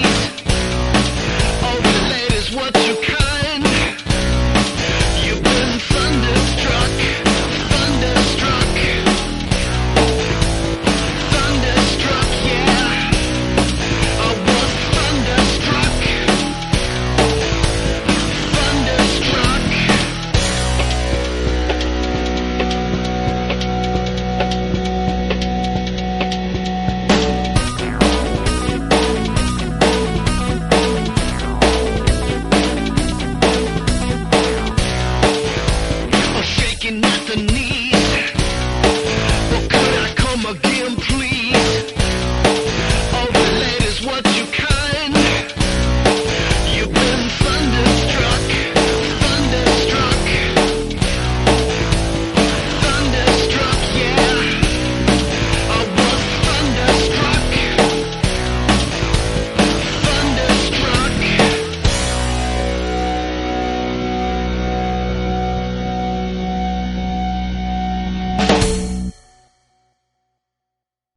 knees. Overlaid is what you kind. You've been thunderstruck, thunderstruck, thunderstruck, yeah. I was thunderstruck, thunderstruck. Shaking at the knees. Well, could I come again, please? Overlaid is what you